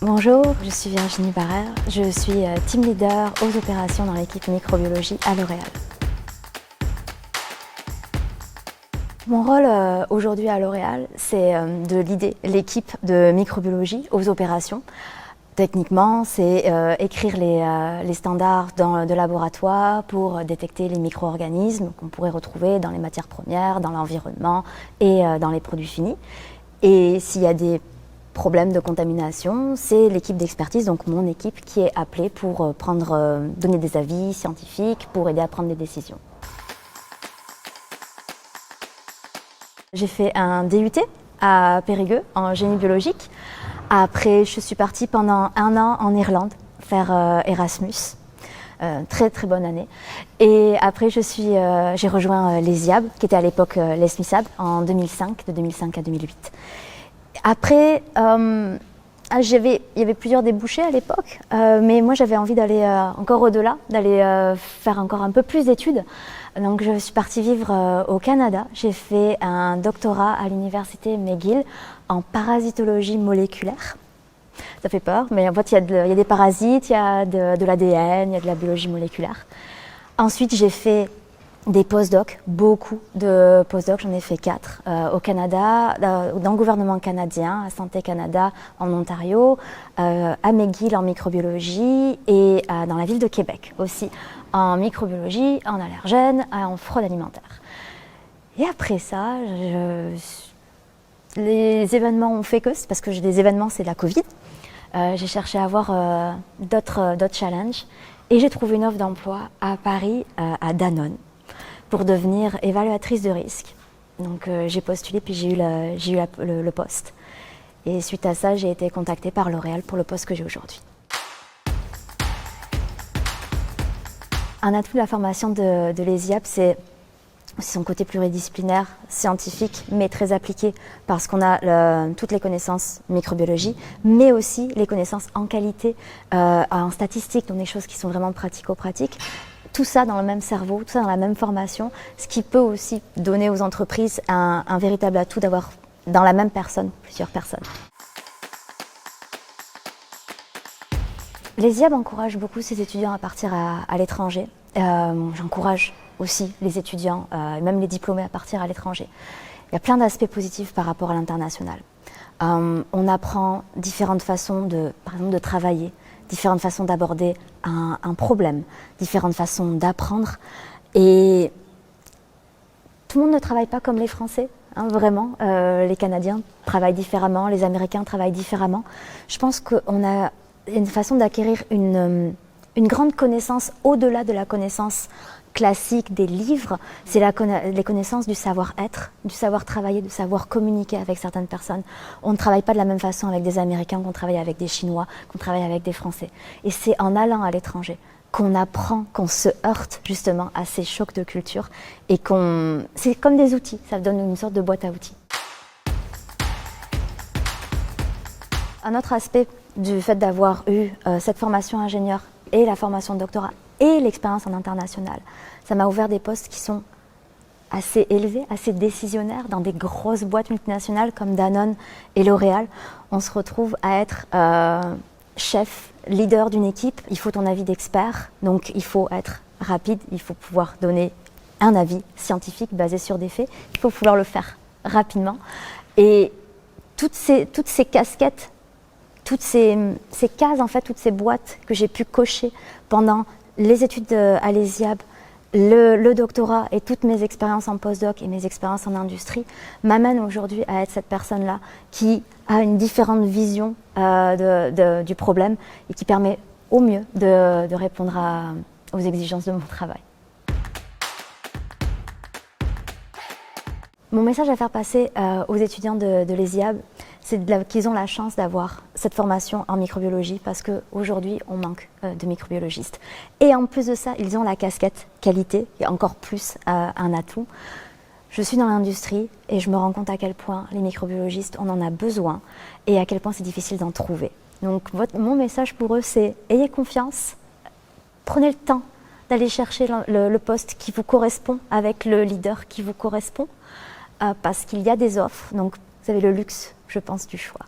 Bonjour, je suis Virginie Barrère, je suis team leader aux opérations dans l'équipe microbiologie à L'Oréal. Mon rôle aujourd'hui à L'Oréal, c'est de leader l'équipe de microbiologie aux opérations. Techniquement, c'est écrire les standards de laboratoire pour détecter les micro-organismes qu'on pourrait retrouver dans les matières premières, dans l'environnement et dans les produits finis. Et s'il y a des problèmes de contamination, c'est l'équipe d'expertise, donc mon équipe, qui est appelée pour donner des avis scientifiques, pour aider à prendre des décisions. J'ai fait un DUT à Périgueux en génie biologique. Après, je suis partie pendant 1 an en Irlande faire Erasmus. Très très bonne année. Et après, j'ai rejoint l'ESIAB, qui était à l'époque l'ESMISAB, en 2005, de 2005 à 2008. Après, il y avait plusieurs débouchés à l'époque, mais moi j'avais envie d'aller encore au-delà, d'aller faire encore un peu plus d'études. Donc je suis partie vivre au Canada. J'ai fait un doctorat à l'université McGill en parasitologie moléculaire. Ça fait peur, mais en fait il y a des parasites, il y a de l'ADN, il y a de la biologie moléculaire. Ensuite j'ai fait des post-docs, beaucoup de post-docs, j'en ai fait 4 au Canada, dans le gouvernement canadien, à Santé Canada en Ontario, à McGill en microbiologie et dans la ville de Québec aussi, en microbiologie, en allergènes, en fraude alimentaire. Et après ça, les événements ont fait que, parce que des événements c'est la Covid, j'ai cherché à avoir d'autres challenges et j'ai trouvé une offre d'emploi à Paris, à Danone, pour devenir évaluatrice de risque. Donc j'ai postulé puis j'ai eu le poste. Et suite à ça, j'ai été contactée par L'Oréal pour le poste que j'ai aujourd'hui. Un atout de la formation de l'ESIAB, c'est son côté pluridisciplinaire, scientifique, mais très appliqué, parce qu'on a toutes les connaissances microbiologie, mais aussi les connaissances en qualité, en statistique, donc des choses qui sont vraiment pratico-pratiques. Tout ça dans le même cerveau, tout ça dans la même formation, ce qui peut aussi donner aux entreprises un véritable atout d'avoir dans la même personne plusieurs personnes. L'ESIAB encourage beaucoup ses étudiants à partir à l'étranger. J'encourage aussi les étudiants, même les diplômés, à partir à l'étranger. Il y a plein d'aspects positifs par rapport à l'international. On apprend différentes façons par exemple, de travailler, différentes façons d'aborder un problème, différentes façons d'apprendre. Et tout le monde ne travaille pas comme les Français, hein, vraiment. Les Canadiens travaillent différemment, les Américains travaillent différemment. Je pense qu'on a une façon d'acquérir une grande connaissance au-delà de la connaissance classique des livres, c'est les connaissances du savoir-être, du savoir travailler, du savoir communiquer avec certaines personnes. On ne travaille pas de la même façon avec des Américains qu'on travaille avec des Chinois, qu'on travaille avec des Français. Et c'est en allant à l'étranger qu'on apprend, qu'on se heurte justement à ces chocs de culture et c'est comme des outils, ça donne une sorte de boîte à outils. Un autre aspect du fait d'avoir eu cette formation ingénieur et la formation de doctorat et l'expérience en international, ça m'a ouvert des postes qui sont assez élevés, assez décisionnaires dans des grosses boîtes multinationales comme Danone et L'Oréal. On se retrouve à être chef, leader d'une équipe. Il faut ton avis d'expert, donc il faut être rapide, il faut pouvoir donner un avis scientifique basé sur des faits. Il faut pouvoir le faire rapidement. Et toutes ces casquettes, toutes ces cases, en fait, toutes ces boîtes que j'ai pu cocher pendant les études à l'ESIAB, le doctorat et toutes mes expériences en postdoc et mes expériences en industrie m'amènent aujourd'hui à être cette personne-là qui a une différente vision du problème et qui permet au mieux de répondre aux exigences de mon travail. Mon message à faire passer aux étudiants de l'ESIAB, c'est qu'ils ont la chance d'avoir cette formation en microbiologie parce qu'aujourd'hui, on manque de microbiologistes. Et en plus de ça, ils ont la casquette qualité, qui est encore plus un atout. Je suis dans l'industrie et je me rends compte à quel point les microbiologistes, on en a besoin et à quel point c'est difficile d'en trouver. Donc mon message pour eux, c'est ayez confiance, prenez le temps d'aller chercher le poste qui vous correspond avec le leader qui vous correspond parce qu'il y a des offres. Donc vous avez le luxe, je pense, du choix.